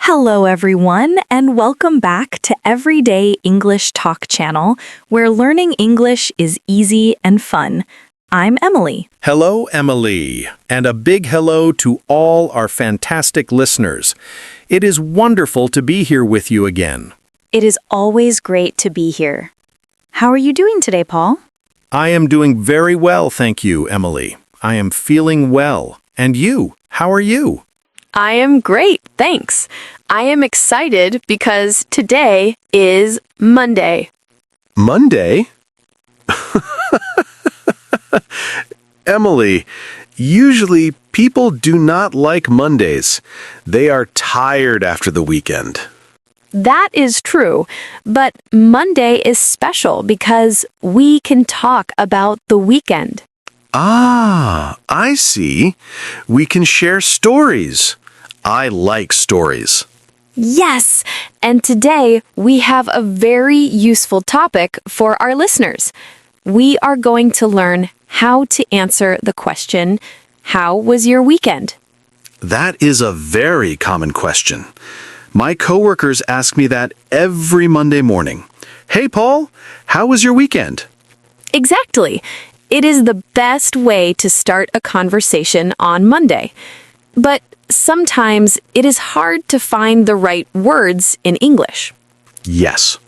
Hello, everyone, and welcome back to Everyday English Talk channel, where learning English is easy and fun. I'm Emily. Hello, Emily, and a big hello to all our fantastic listeners. It is wonderful to be here with you again. It is always great to be here. How are you doing today, Paul? I am doing very well, thank you, Emily. I am feeling well. And you, how are you? I am great, thanks. I am excited because today is Monday. Monday? Emily, usually people do not like Mondays. They are tired after the weekend. That is true, but Monday is special because we can talk about the weekend. Ah, I see. We can share stories. I like stories. Yes, and today we have a very useful topic for our listeners. We are going to learn how to answer the question, how was your weekend? That is a very common question. My coworkers ask me that every Monday morning. Hey, Paul, how was your weekend? Exactly. It is the best way to start a conversation on Monday. But sometimes it is hard to find the right words in English. Yes.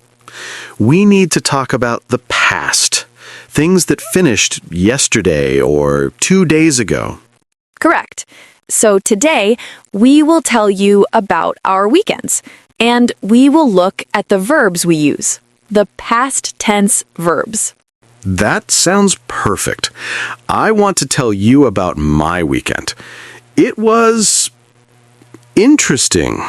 We need to talk about the past, things that finished yesterday or 2 days ago. Correct. So today, we will tell you about our weekends, and we will look at the verbs we use, the past tense verbs. That sounds perfect. I want to tell you about my weekend. It was interesting.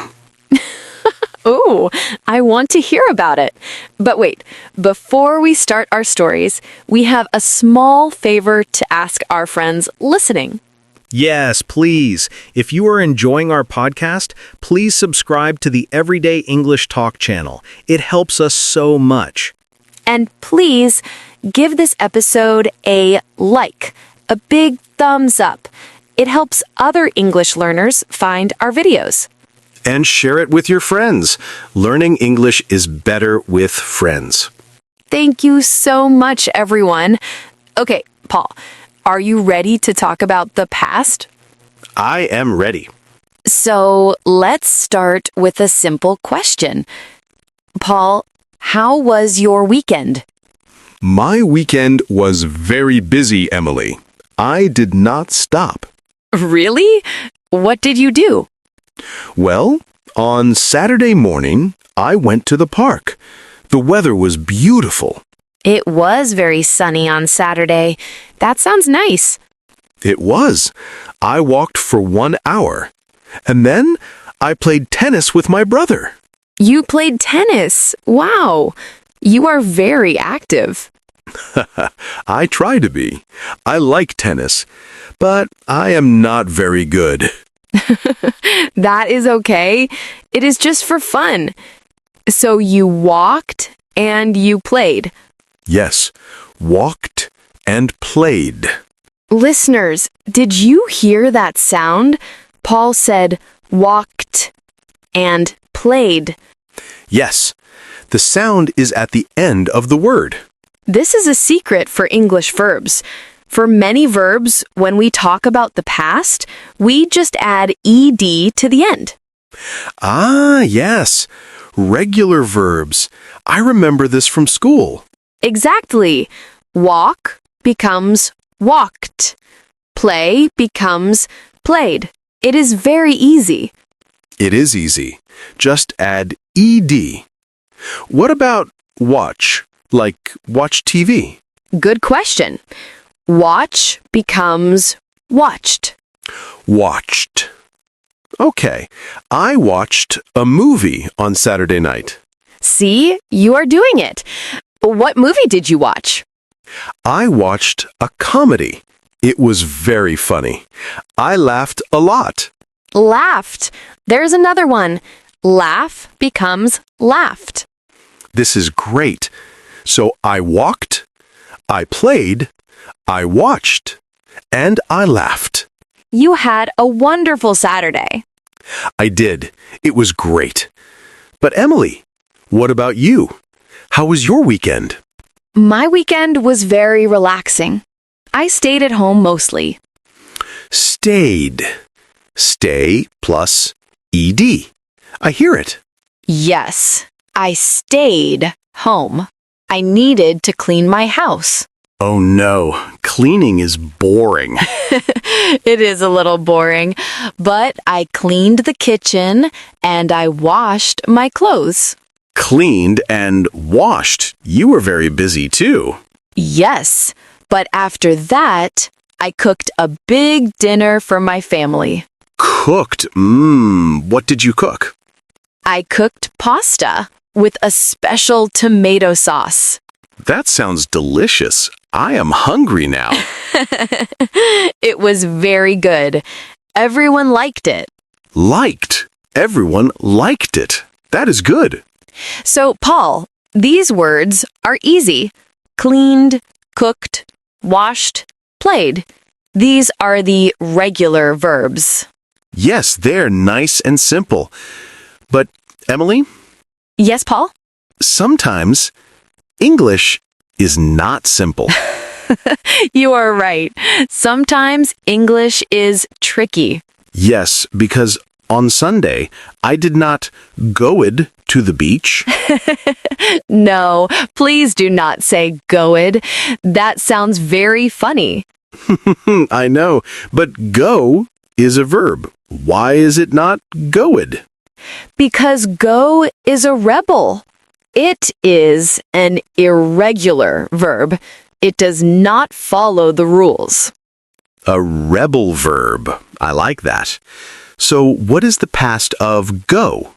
Ooh, I want to hear about it. But wait, before we start our stories, we have a small favor to ask our friends listening. Yes, please. If you are enjoying our podcast, please subscribe to the Everyday English Talk channel. It helps us so much. And please give this episode a like, a big thumbs up. It helps other English learners find our videos. And share it with your friends. Learning English is better with friends. Thank you so much, everyone. Okay, Paul, are you ready to talk about the past? I am ready. So let's start with a simple question. Paul, how was your weekend? My weekend was very busy, Emily. I did not stop. Really? What did you do? Well, on Saturday morning, I went to the park. The weather was beautiful. It was very sunny on Saturday. That sounds nice. It was. I walked for 1 hour. And then I played tennis with my brother. You played tennis. Wow. You are very active. I try to be. I like tennis, but I am not very good. That is okay. It is just for fun. So you walked and you played. Yes, walked and played. Listeners, did you hear that sound? Paul said walked and played. Yes, the sound is at the end of the word. This is a secret for English verbs. For many verbs, when we talk about the past, we just add ed to the end. Ah, yes. Regular verbs. I remember this from school. Exactly. Walk becomes walked. Play becomes played. It is very easy. It is easy. Just add ed. What about watch? Like watch TV? Good question. Watch becomes watched. Watched. Okay, I watched a movie on Saturday night. See, you are doing it. What movie did you watch? I watched a comedy. It was very funny. I laughed a lot. Laughed. There's another one. Laugh becomes laughed. This is great. So I walked, I played, I watched, and I laughed. You had a wonderful Saturday. I did. It was great. But Emily, what about you? How was your weekend? My weekend was very relaxing. I stayed at home mostly. Stayed. Stay plus ed. I hear it. Yes, I stayed home. I needed to clean my house. Oh no, cleaning is boring. It is a little boring, but I cleaned the kitchen and I washed my clothes. Cleaned and washed. You were very busy too. Yes, but after that, I cooked a big dinner for my family. Cooked. What did you cook? I cooked pasta with a special tomato sauce. That sounds delicious. I am hungry now. It was very good. Everyone liked it. Liked. Everyone liked it. That is good. So, Paul, these words are easy. Cleaned, cooked, washed, played. These are the regular verbs. Yes, they're nice and simple. But, Emily, Yes, Paul? sometimes English is not simple. You are right. Sometimes English is tricky. Yes, because on Sunday, I did not go-ed to the beach. No, please do not say goed. That sounds very funny. I know, but go is a verb. Why is it not go-ed? Because go is a rebel. It is an irregular verb. It does not follow the rules. A rebel verb. I like that. So what is the past of go?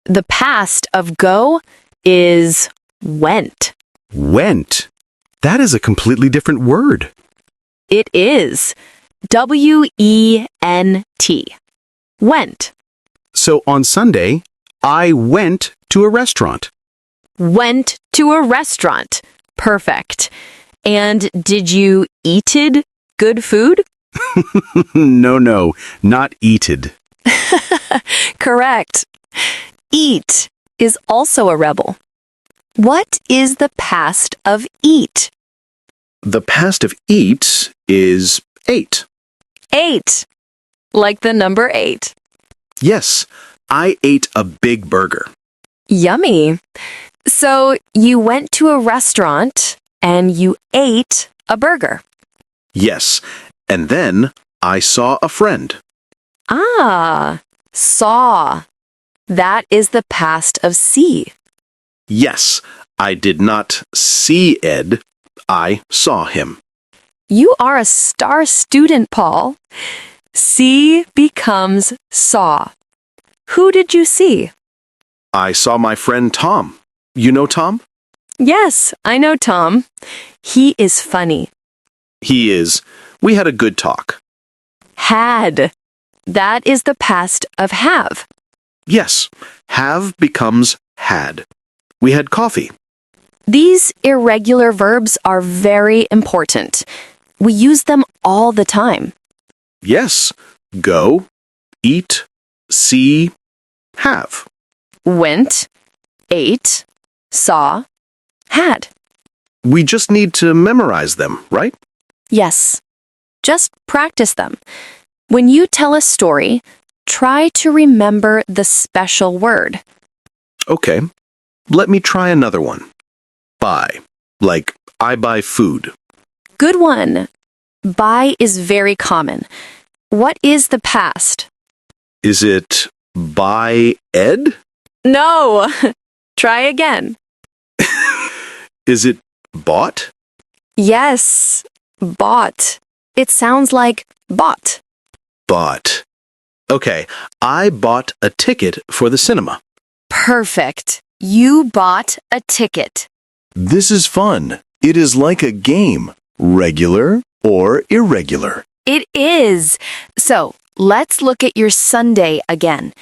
The past of go is went. Went. That is a completely different word. It is W-E-N-T. Went. So on Sunday, I went to a restaurant. Went to a restaurant. Perfect. And did you eated good food? No, not eated. Correct. Eat is also a rebel. What is the past of eat? The past of eat is ate. 8. Like the number 8. Yes, I ate a big burger. Yummy. So you went to a restaurant and you ate a burger. Yes, and then I saw a friend. Ah, saw. That is the past of see. Yes, I did not see Ed. I saw him. You are a star student, Paul. See becomes saw. Who did you see? I saw my friend Tom. You know Tom? Yes, I know Tom. He is funny. He is. We had a good talk. Had. That is the past of have. Yes, have becomes had. We had coffee. These irregular verbs are very important. We use them all the time. Yes, go, eat, see, have. Went, ate, saw, had. We just need to memorize them, right? Yes. Just practice them. When you tell a story, try to remember the special word. Okay, let me try another one. Buy, like I buy food. Good one. Buy is very common. What is the past? Is it buy Ed? No. Try again. Is it bought? Yes. Bought. It sounds like bought. Bought. Okay, I bought a ticket for the cinema. Perfect. You bought a ticket. This is fun. It is like a game. Regular or irregular. It is. So, let's look at your Sunday again.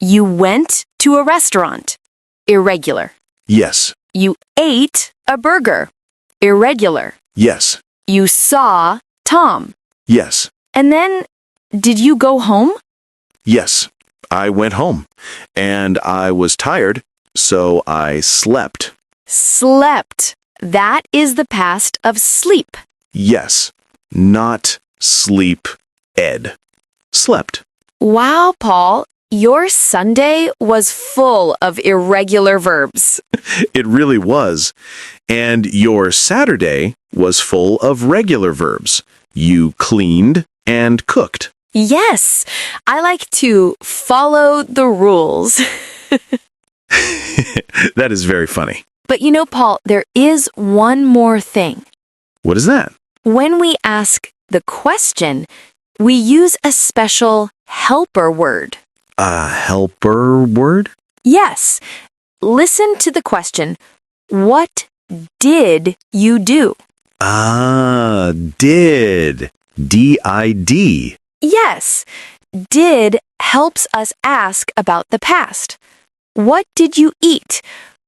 You went to a restaurant. Irregular. Yes, You ate a burger. Irregular. yes, You saw Tom. yes, And then, did you go home? yes. I went home. And I was tired, so I slept. Slept. That is the past of sleep. Yes, not sleep, Ed. Slept. Wow, Paul, your Sunday was full of irregular verbs. It really was. And your Saturday was full of regular verbs. You cleaned and cooked. Yes, I like to follow the rules. That is very funny. But you know, Paul, there is one more thing. What is that? When we ask the question, we use a special helper word. A helper word? Yes. Listen to the question. What did you do? Ah, did. D-I-D. Yes. Did helps us ask about the past. What did you eat?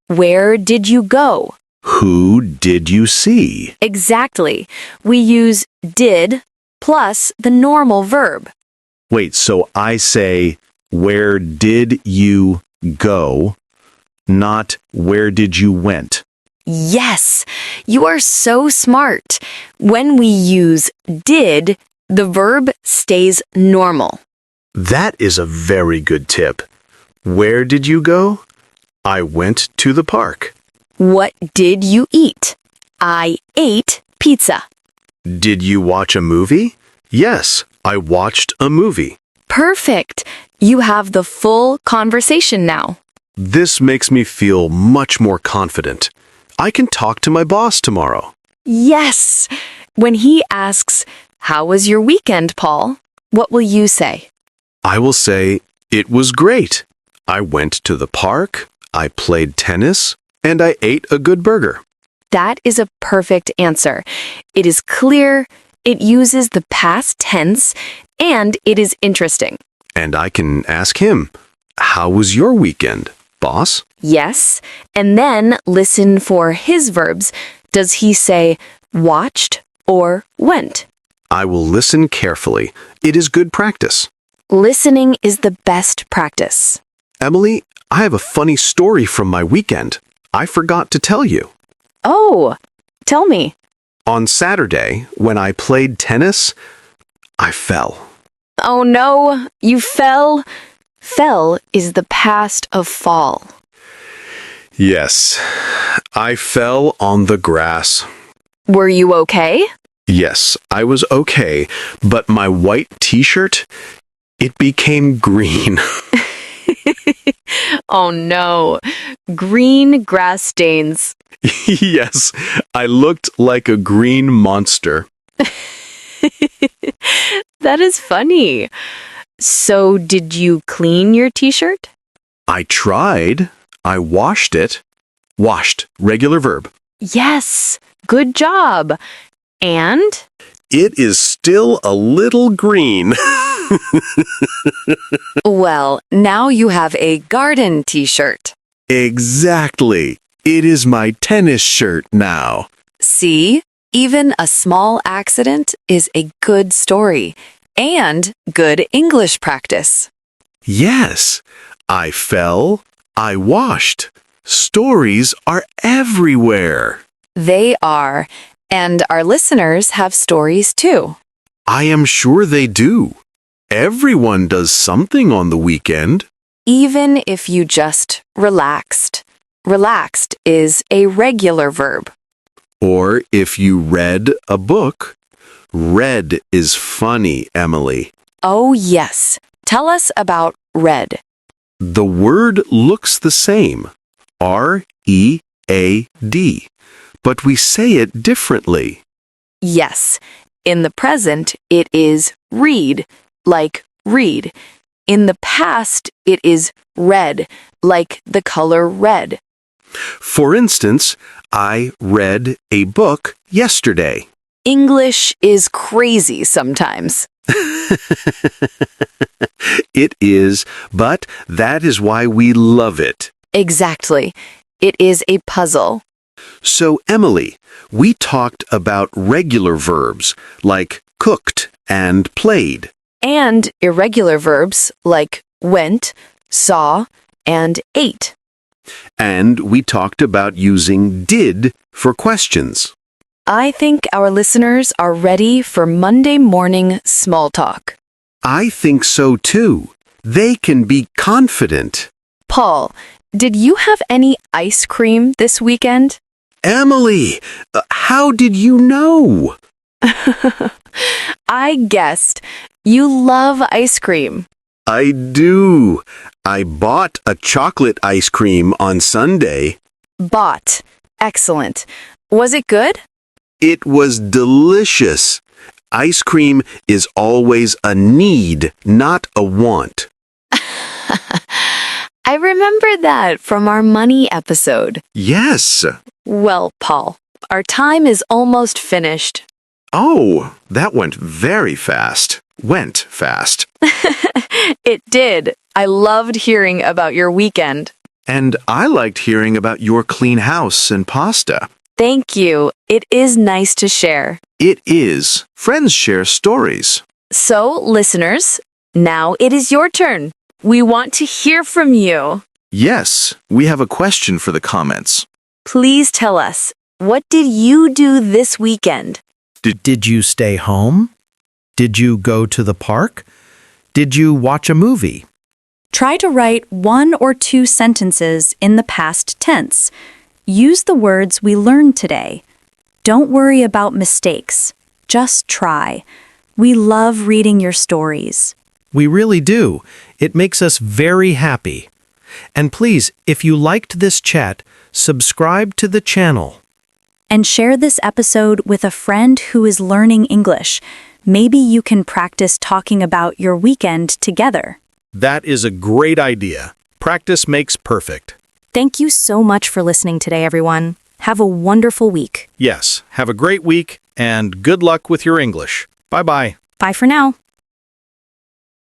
Where did you go? Who did you see? Exactly. We use did plus the normal verb. Wait, so I say, where did you go, not where did you went? Yes, you are so smart. When we use did, the verb stays normal. That is a very good tip. Where did you go? I went to the park. What did you eat? I ate pizza. Did you watch a movie? Yes, I watched a movie. Perfect. You have the full conversation now. This makes me feel much more confident. I can talk to my boss tomorrow. Yes. When he asks, "How was your weekend, Paul?" What will you say? I will say, it was great. I went to the park, I played tennis, and I ate a good burger. That is a perfect answer. It is clear, it uses the past tense, and it is interesting. And I can ask him, how was your weekend, boss? Yes, and then listen for his verbs. Does he say watched or went? I will listen carefully. It is good practice. Listening is the best practice. Emily, I have a funny story from my weekend. I forgot to tell you. Oh, tell me. On Saturday, when I played tennis, I fell. Oh no, you fell? Fell is the past of fall. Yes, I fell on the grass. Were you okay? Yes, I was okay, but my white t-shirt, it became green. Oh no, green grass stains. Yes, I looked like a green monster. That is funny. So, did you clean your t-shirt? I tried. I washed it. Washed, regular verb. Yes, good job. And? It is still a little green. Well, now you have a garden t-shirt. Exactly. It is my tennis shirt now. See, even a small accident is a good story and good English practice. Yes, I fell. I washed. Stories are everywhere. They are, and our listeners have stories too. I am sure they do. Everyone does something on the weekend. Even if you just relaxed. Relaxed is a regular verb. Or if you read a book. Read is funny, Emily. Oh, yes. Tell us about read. The word looks the same. R-E-A-D. But we say it differently. Yes. In the present, it is read, like read. In the past, it is red, like the color red. For instance, I read a book yesterday. English is crazy sometimes. It is, but that is why we love it. Exactly. It is a puzzle. So, Emily, we talked about regular verbs like cooked and played. And irregular verbs like went, saw, and ate. And we talked about using did for questions. I think our listeners are ready for Monday morning small talk. I think so too. They can be confident. Paul, did you have any ice cream this weekend? Emily, how did you know? I guessed. You love ice cream. I do. I bought a chocolate ice cream on Sunday. Bought. Excellent. Was it good? It was delicious. Ice cream is always a need, not a want. I remember that from our money episode. Yes. Well, Paul, our time is almost finished. Oh, that went very fast. Went fast. It did. I loved hearing about your weekend. And I liked hearing about your clean house and pasta. Thank you. It is nice to share. It is. Friends share stories. So, listeners, now it is your turn. We want to hear from you. Yes, we have a question for the comments. Please tell us, what did you do this weekend? Did you stay home? Did you go to the park? Did you watch a movie? Try to write 1 or 2 sentences in the past tense. Use the words we learned today. Don't worry about mistakes. Just try. We love reading your stories. We really do. It makes us very happy. And please, if you liked this chat, subscribe to the channel. And share this episode with a friend who is learning English. Maybe you can practice talking about your weekend together. That is a great idea. Practice makes perfect. Thank you so much for listening today, everyone. Have a wonderful week. Yes, have a great week and good luck with your English. Bye-bye. Bye for now.